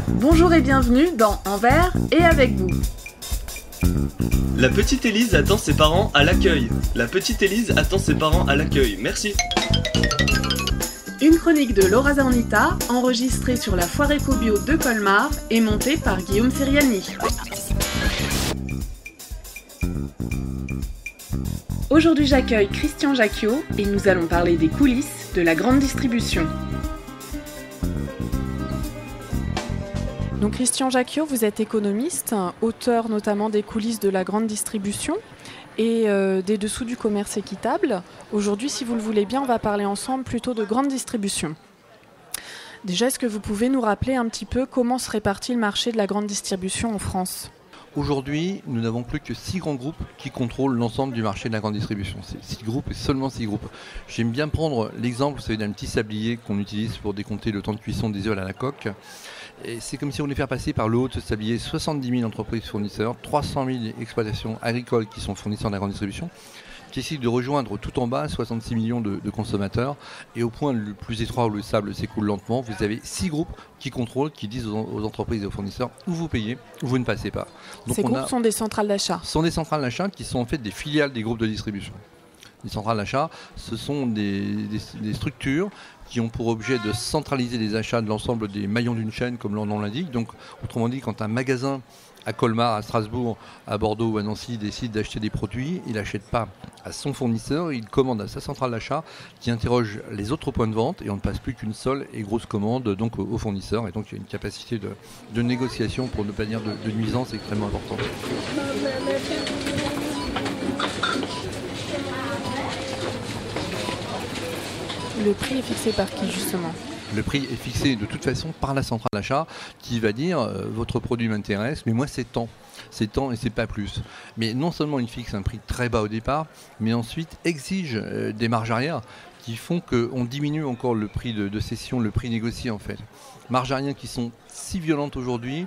Bonjour et bienvenue dans Envers et avec vous. La petite Élise attend ses parents à l'accueil. La petite Élise attend ses parents à l'accueil. Merci. Une chronique de Laura Zanita, enregistrée sur la foire éco-bio de Colmar et montée par Guillaume Seriani. Aujourd'hui j'accueille Christian Jacquiot et nous allons parler des coulisses de la grande distribution. Donc Christian Jacquiot, vous êtes économiste, auteur notamment des coulisses de la grande distribution et des dessous du commerce équitable. Aujourd'hui, si vous le voulez bien, on va parler ensemble plutôt de grande distribution. Déjà, est-ce que vous pouvez nous rappeler un petit peu comment se répartit le marché de la grande distribution en France ? Aujourd'hui, nous n'avons plus que 6 grands groupes qui contrôlent l'ensemble du marché de la grande distribution. C'est 6 groupes et seulement 6 groupes. J'aime bien prendre l'exemple, vous savez, d'un petit sablier qu'on utilise pour décompter le temps de cuisson des œufs à la coque. Et c'est comme si on voulait faire passer par le haut de ce sablier 70 000 entreprises fournisseurs, 300 000 exploitations agricoles qui sont fournisseurs de la grande distribution, qui essaient de rejoindre tout en bas 66 millions de consommateurs. Et au point le plus étroit où le sable s'écoule lentement, vous avez 6 groupes qui contrôlent, qui disent aux entreprises et aux fournisseurs où vous payez, où vous ne passez pas. Donc ces groupes sont des centrales d'achat. Ce sont des centrales d'achat qui sont en fait des filiales des groupes de distribution. Les centrales d'achat, ce sont des structures qui ont pour objet de centraliser les achats de l'ensemble des maillons d'une chaîne, comme leur nom l'indique. Donc, autrement dit, quand un magasin à Colmar, à Strasbourg, à Bordeaux ou à Nancy décide d'acheter des produits, il n'achète pas à son fournisseur, il commande à sa centrale d'achat qui interroge les autres points de vente et on ne passe plus qu'une seule et grosse commande donc au fournisseur. Et donc, il y a une capacité de négociation, pour ne pas dire de nuisance, extrêmement importante. Le prix est fixé par qui justement ? Le prix est fixé de toute façon par la centrale d'achat qui va dire votre produit m'intéresse, mais moi c'est tant et c'est pas plus. Mais non seulement il fixe un prix très bas au départ, mais ensuite exige des marges arrière qui font qu'on diminue encore le prix de cession, le prix négocié en fait. Marges arrière qui sont si violentes aujourd'hui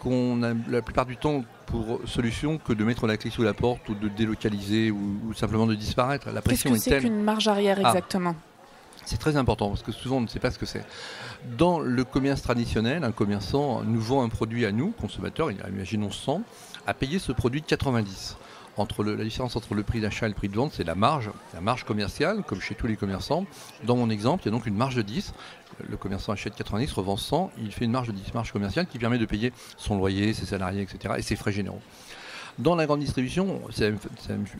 qu'on a la plupart du temps pour solution que de mettre la clé sous la porte ou de délocaliser ou simplement de disparaître. La pression Qu'est-ce que c'est qu'une marge arrière exactement ? C'est très important parce que souvent on ne sait pas ce que c'est. Dans le commerce traditionnel, un commerçant nous vend un produit à nous, consommateurs, imaginons 100, à payer ce produit 90. La différence entre le prix d'achat et le prix de vente, c'est la marge commerciale, comme chez tous les commerçants. Dans mon exemple, il y a donc une marge de 10. Le commerçant achète 90, revend 100, il fait une marge de 10, marge commerciale qui permet de payer son loyer, ses salariés, etc. et ses frais généraux. Dans la grande distribution, c'est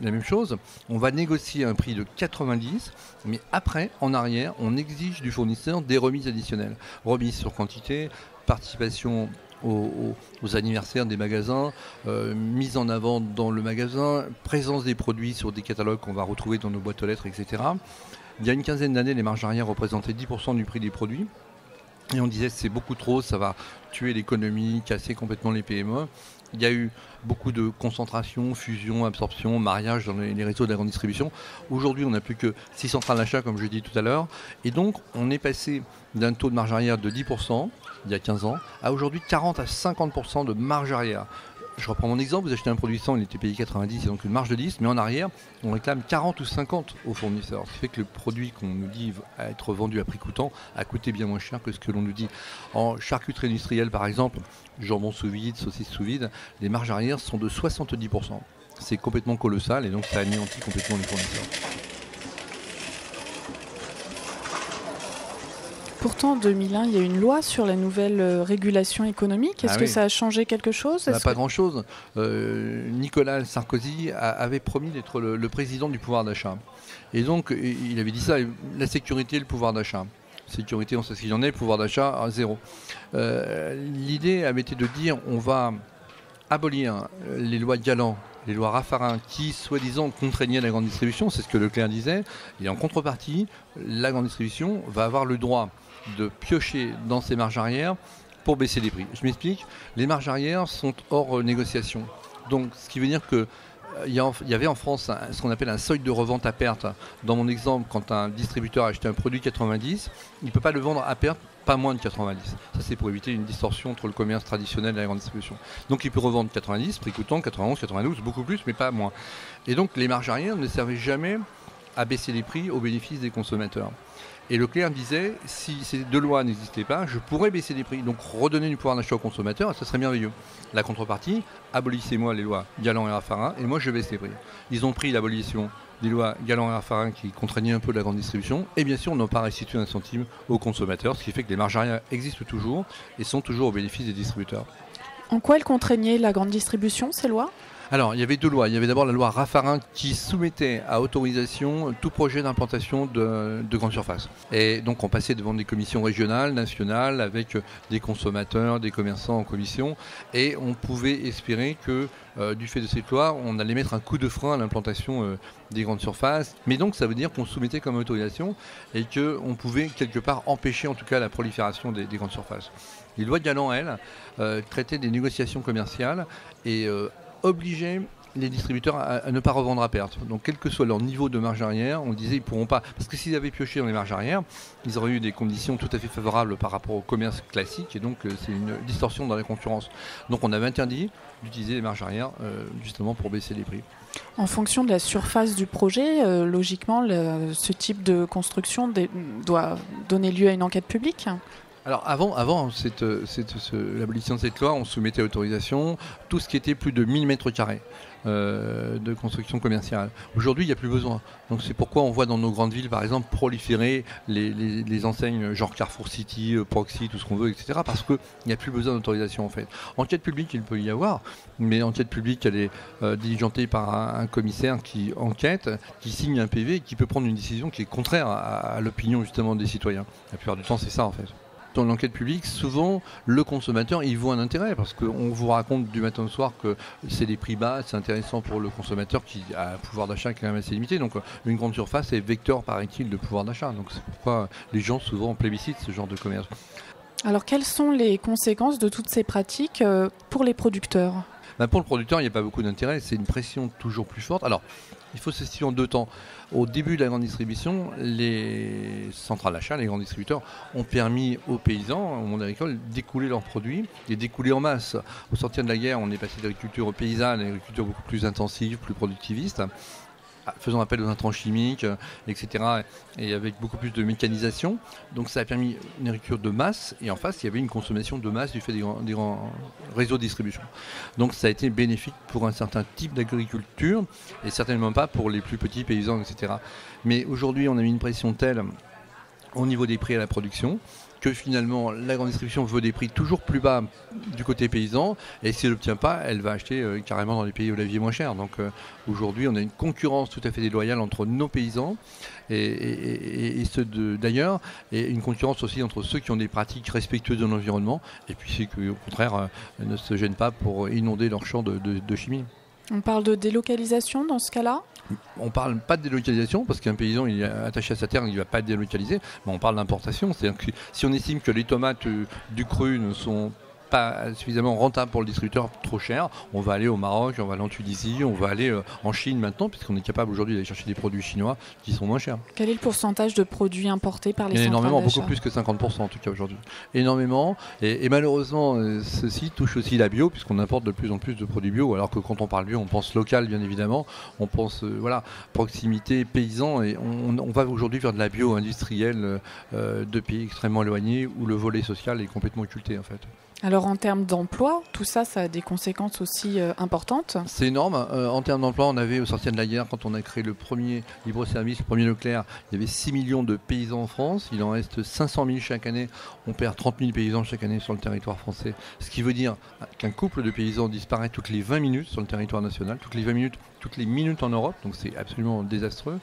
la même chose. On va négocier un prix de 90, mais après, en arrière, on exige du fournisseur des remises additionnelles. Remises sur quantité, participation aux anniversaires des magasins, mise en avant dans le magasin, présence des produits sur des catalogues qu'on va retrouver dans nos boîtes aux lettres, etc. Il y a une quinzaine d'années, les marges arrière représentaient 10% du prix des produits. Et on disait c'est beaucoup trop, ça va tuer l'économie, casser complètement les PME. Il y a eu beaucoup de concentration, fusion, absorption, mariage dans les réseaux de la grande distribution. Aujourd'hui, on n'a plus que 6 centrales d'achat, comme je l'ai dit tout à l'heure. Et donc, on est passé d'un taux de marge arrière de 10%, il y a 15 ans, à aujourd'hui 40 à 50% de marge arrière. Je reprends mon exemple, vous achetez un produit 100, il était payé 90, c'est donc une marge de 10, mais en arrière, on réclame 40 ou 50 aux fournisseurs. Ce qui fait que le produit qu'on nous dit être vendu à prix coûtant a coûté bien moins cher que ce que l'on nous dit. En charcuterie industrielle, par exemple, jambon sous vide, saucisse sous vide, les marges arrière sont de 70%. C'est complètement colossal et donc ça anéantit complètement les fournisseurs. Pourtant, en 2001, il y a une loi sur la nouvelle régulation économique. Est-ce que ça a changé quelque chose ? Pas grand-chose. Nicolas Sarkozy avait promis d'être le président du pouvoir d'achat. Et donc, il avait dit ça, la sécurité et le pouvoir d'achat. Sécurité, on sait ce qu'il en est, le pouvoir d'achat, à zéro. L'idée avait été de dire, on va abolir les lois Galland, les lois Raffarin qui, soi-disant, contraignaient la grande distribution, c'est ce que Leclerc disait, et en contrepartie, la grande distribution va avoir le droit de piocher dans ses marges arrière pour baisser les prix. Je m'explique, les marges arrière sont hors négociation. Donc, ce qui veut dire que il y avait en France ce qu'on appelle un seuil de revente à perte. Dans mon exemple, quand un distributeur a acheté un produit 90, il ne peut pas le vendre à perte, pas moins de 90. Ça, c'est pour éviter une distorsion entre le commerce traditionnel et la grande distribution. Donc, il peut revendre 90, prix coûtant 91, 92, beaucoup plus, mais pas moins. Et donc, les marges arrière ne servaient jamais à baisser les prix au bénéfice des consommateurs. Et Leclerc disait, si ces deux lois n'existaient pas, je pourrais baisser les prix. Donc redonner du pouvoir d'achat aux consommateurs, ça serait merveilleux. La contrepartie, abolissez-moi les lois Galland et Raffarin, et moi je baisse les prix. Ils ont pris l'abolition des lois Galland et Raffarin qui contraignaient un peu la grande distribution, et bien sûr, on n'a pas restitué un centime aux consommateurs, ce qui fait que les marges arrière existent toujours et sont toujours au bénéfice des distributeurs. En quoi elles contraignaient la grande distribution, ces lois ? Alors, il y avait deux lois. Il y avait d'abord la loi Raffarin qui soumettait à autorisation tout projet d'implantation de grandes surfaces. Et donc, on passait devant des commissions régionales, nationales, avec des consommateurs, des commerçants en commission. Et on pouvait espérer que, du fait de cette loi, on allait mettre un coup de frein à l'implantation des grandes surfaces. Mais donc, ça veut dire qu'on soumettait comme autorisation et qu'on pouvait, quelque part, empêcher en tout cas la prolifération des grandes surfaces. Les lois Galland, elles, traitaient des négociations commerciales et obliger les distributeurs à ne pas revendre à perte. Donc quel que soit leur niveau de marge arrière, on disait ils ne pourront pas. Parce que s'ils avaient pioché dans les marges arrière, ils auraient eu des conditions tout à fait favorables par rapport au commerce classique et donc c'est une distorsion dans la concurrence. Donc on avait interdit d'utiliser les marges arrière justement pour baisser les prix. En fonction de la surface du projet, logiquement, ce type de construction doit donner lieu à une enquête publique ? Alors avant l'abolition de cette loi, on soumettait à autorisation tout ce qui était plus de 1000 m² de construction commerciale. Aujourd'hui, il n'y a plus besoin. Donc c'est pourquoi on voit dans nos grandes villes, par exemple, proliférer les enseignes genre Carrefour City, Proxy, tout ce qu'on veut, etc. Parce qu'il n'y a plus besoin d'autorisation en fait. Enquête publique, il peut y avoir, mais enquête publique, elle est diligentée par un commissaire qui enquête, qui signe un PV et qui peut prendre une décision qui est contraire à l'opinion justement des citoyens. La plupart du temps, c'est ça en fait. Dans l'enquête publique, souvent, le consommateur, il voit un intérêt parce qu'on vous raconte du matin au soir que c'est des prix bas, c'est intéressant pour le consommateur qui a un pouvoir d'achat quand même assez limité. Donc une grande surface est vecteur, paraît-il, de pouvoir d'achat. Donc c'est pourquoi les gens souvent plébiscitent ce genre de commerce. Alors quelles sont les conséquences de toutes ces pratiques pour les producteurs ? Pour le producteur, il n'y a pas beaucoup d'intérêt, c'est une pression toujours plus forte. Alors, il faut se situer en deux temps. Au début de la grande distribution, les centrales d'achat, les grands distributeurs, ont permis aux paysans, au monde agricole, d'écouler leurs produits et d'écouler en masse. Au sortir de la guerre, on est passé d'agriculture paysanne à une agriculture beaucoup plus intensive, plus productiviste, faisant appel aux intrants chimiques, etc. et avec beaucoup plus de mécanisation. Donc ça a permis une agriculture de masse et en face il y avait une consommation de masse du fait des grands réseaux de distribution. Donc ça a été bénéfique pour un certain type d'agriculture et certainement pas pour les plus petits paysans, etc. Mais aujourd'hui on a mis une pression telle au niveau des prix à la production que finalement la grande distribution veut des prix toujours plus bas du côté paysan et si elle n'obtient pas, elle va acheter carrément dans les pays où la vie est moins chère. Donc aujourd'hui on a une concurrence tout à fait déloyale entre nos paysans et ceux d'ailleurs et une concurrence aussi entre ceux qui ont des pratiques respectueuses de l'environnement et puis ceux qui au contraire ne se gênent pas pour inonder leurs champs de chimie. On parle de délocalisation dans ce cas-là ? On ne parle pas de délocalisation parce qu'un paysan il est attaché à sa terre, il ne va pas délocaliser, mais on parle d'importation. C'est-à-dire que si on estime que les tomates du cru ne sont pas suffisamment rentable pour le distributeur, trop cher, on va aller au Maroc, on va aller en Tunisie, on va aller en Chine maintenant, puisqu'on est capable aujourd'hui d'aller chercher des produits chinois qui sont moins chers. Quel est le pourcentage de produits importés par les centrales d'achat ? Énormément, beaucoup plus que 50% en tout cas aujourd'hui. Énormément, et malheureusement, ceci touche aussi la bio, puisqu'on importe de plus en plus de produits bio, alors que quand on parle bio, on pense local bien évidemment, on pense proximité, paysan, et on va aujourd'hui vers de la bio industrielle de pays extrêmement éloignés, où le volet social est complètement occulté en fait. Alors en termes d'emploi, tout ça, ça a des conséquences aussi importantes. C'est énorme. En termes d'emploi, on avait au sortir de la guerre, quand on a créé le premier libre-service, le premier Leclerc, il y avait 6 millions de paysans en France. Il en reste 500 000 chaque année. On perd 30 000 paysans chaque année sur le territoire français. Ce qui veut dire qu'un couple de paysans disparaît toutes les 20 minutes sur le territoire national, toutes les 20 minutes, toutes les minutes en Europe. Donc c'est absolument désastreux.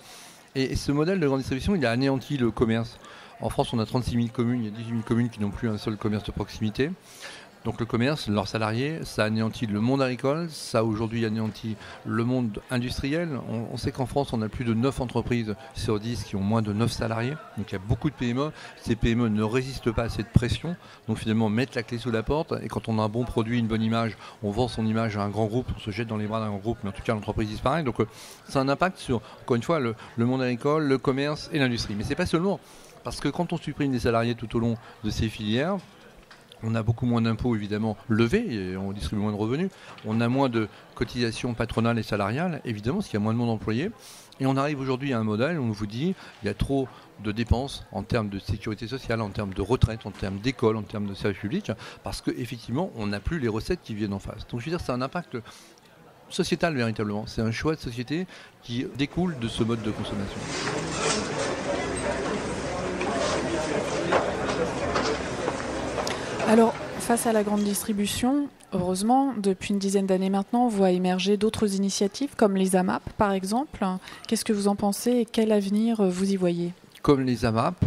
Et ce modèle de grande distribution, il a anéanti le commerce. En France, on a 36 000 communes, il y a 18 000 communes qui n'ont plus un seul commerce de proximité. Donc le commerce, leurs salariés, ça anéantit le monde agricole, ça aujourd'hui anéantit le monde industriel. On sait qu'en France, on a plus de 9 entreprises sur 10 qui ont moins de 9 salariés. Donc il y a beaucoup de PME. Ces PME ne résistent pas à cette pression. Donc finalement, mettre la clé sous la porte. Et quand on a un bon produit, une bonne image, on vend son image à un grand groupe, on se jette dans les bras d'un grand groupe, mais en tout cas l'entreprise disparaît. Donc ça a un impact sur, encore une fois, le monde agricole, le commerce et l'industrie. Mais c'est pas seulement. Parce que quand on supprime des salariés tout au long de ces filières, On a beaucoup moins d'impôts évidemment levés et on distribue moins de revenus. On a moins de cotisations patronales et salariales, évidemment, parce qu'il y a moins de monde employé. Et on arrive aujourd'hui à un modèle où on vous dit il y a trop de dépenses en termes de sécurité sociale, en termes de retraite, en termes d'école, en termes de services publics, parce qu'effectivement, on n'a plus les recettes qui viennent en face. Donc je veux dire, c'est un impact sociétal véritablement. C'est un choix de société qui découle de ce mode de consommation. Alors, face à la grande distribution, heureusement, depuis une dizaine d'années maintenant, on voit émerger d'autres initiatives comme les AMAP par exemple. Qu'est-ce que vous en pensez et quel avenir vous y voyez ? Comme les AMAP,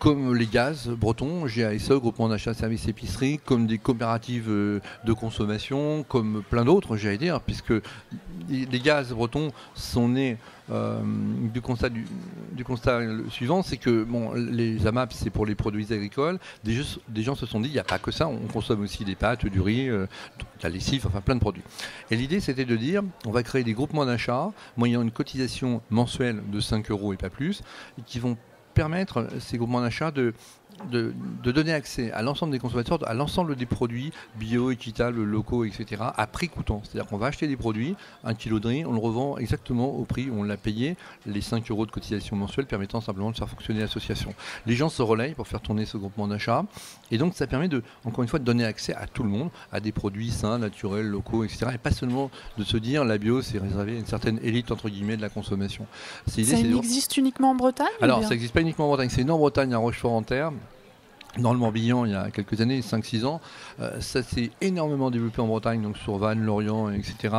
comme les gaz bretons, GASE, groupement d'achat services épicerie, comme des coopératives de consommation, comme plein d'autres, j'allais dire, puisque les gaz bretons sont nés du constat suivant, c'est que les AMAP, c'est pour les produits agricoles. Des gens se sont dit, il n'y a pas que ça, on consomme aussi des pâtes, du riz, de la lessive, enfin plein de produits. Et l'idée, c'était de dire, on va créer des groupements d'achat, moyennant une cotisation mensuelle de 5 € et pas plus, et qui vont permettre ces groupements d'achat de donner accès à l'ensemble des consommateurs, à l'ensemble des produits bio, équitables, locaux, etc., à prix coûtant. C'est-à-dire qu'on va acheter des produits, 1 kilo de riz, on le revend exactement au prix où on l'a payé, les 5 € de cotisation mensuelle permettant simplement de faire fonctionner l'association. Les gens se relayent pour faire tourner ce groupement d'achat, et donc ça permet encore une fois, de donner accès à tout le monde, à des produits sains, naturels, locaux, etc., et pas seulement de se dire la bio, c'est réservé à une certaine élite, entre guillemets, de la consommation. Ça existe uniquement en Bretagne ? Alors, ça n'existe pas uniquement en Bretagne, c'est né en Bretagne, à Rochefort-en-Terre. Dans le Morbihan, il y a quelques années, 5-6 ans, ça s'est énormément développé en Bretagne, donc sur Vannes, Lorient, etc.,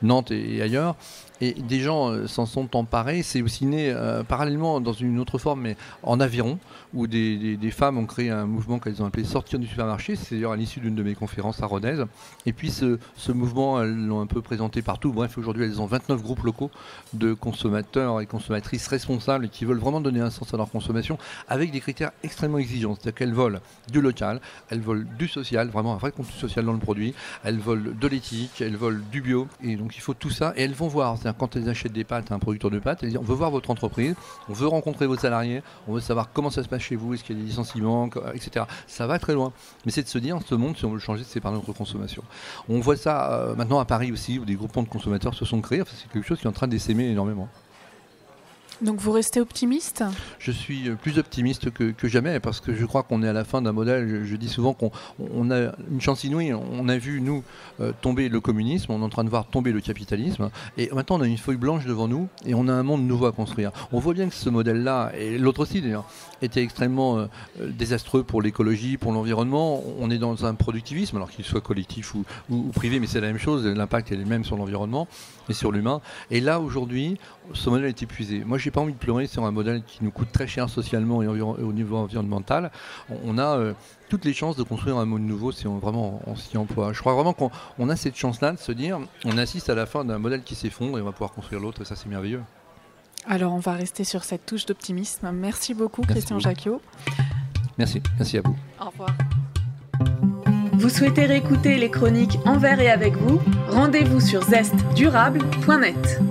Nantes et ailleurs. Et des gens s'en sont emparés. C'est aussi né parallèlement dans une autre forme, mais en Aveyron, où des femmes ont créé un mouvement qu'elles ont appelé Sortir du supermarché. C'est d'ailleurs à l'issue d'une de mes conférences à Rodez. Et puis ce mouvement, elles l'ont un peu présenté partout. Bref, aujourd'hui, elles ont 29 groupes locaux de consommateurs et consommatrices responsables qui veulent vraiment donner un sens à leur consommation avec des critères extrêmement exigeants. C'est-à-dire qu'elles veulent du local, elles veulent du social, vraiment un vrai contenu social dans le produit. Elles veulent de l'éthique, elles veulent du bio. Et donc il faut tout ça. Et elles vont voir. C'est-à-dire quand elles achètent des pâtes à un producteur de pâtes, elles disent on veut voir votre entreprise, on veut rencontrer vos salariés, on veut savoir comment ça se passe chez vous, est-ce qu'il y a des licenciements, etc. Ça va très loin. Mais c'est de se dire, ce monde, si on veut le changer, c'est par notre consommation. On voit ça maintenant à Paris aussi, où des groupements de consommateurs se sont créés. Enfin, c'est quelque chose qui est en train d'essaimer énormément. Donc vous restez optimiste ? Je suis plus optimiste que jamais parce que je crois qu'on est à la fin d'un modèle. Je dis souvent qu'on a une chance inouïe. On a vu, nous, tomber le communisme, on est en train de voir tomber le capitalisme et maintenant on a une feuille blanche devant nous et on a un monde nouveau à construire. On voit bien que ce modèle-là, et l'autre aussi d'ailleurs, était extrêmement désastreux pour l'écologie, pour l'environnement. On est dans un productivisme, alors qu'il soit collectif ou privé, mais c'est la même chose, l'impact est le même sur l'environnement et sur l'humain. Et là, aujourd'hui, ce modèle est épuisé. Moi, j'ai pas envie de pleurer sur un modèle qui nous coûte très cher socialement et au niveau environnemental. On a toutes les chances de construire un monde nouveau si on s'y emploie. Je crois vraiment qu'on a cette chance-là de se dire on assiste à la fin d'un modèle qui s'effondre et on va pouvoir construire l'autre et ça, c'est merveilleux. Alors, on va rester sur cette touche d'optimisme. Merci beaucoup, Christian Jacquiot. Merci à vous. Au revoir. Vous souhaitez réécouter les chroniques envers et avec vous ? Rendez-vous sur zestdurable.net.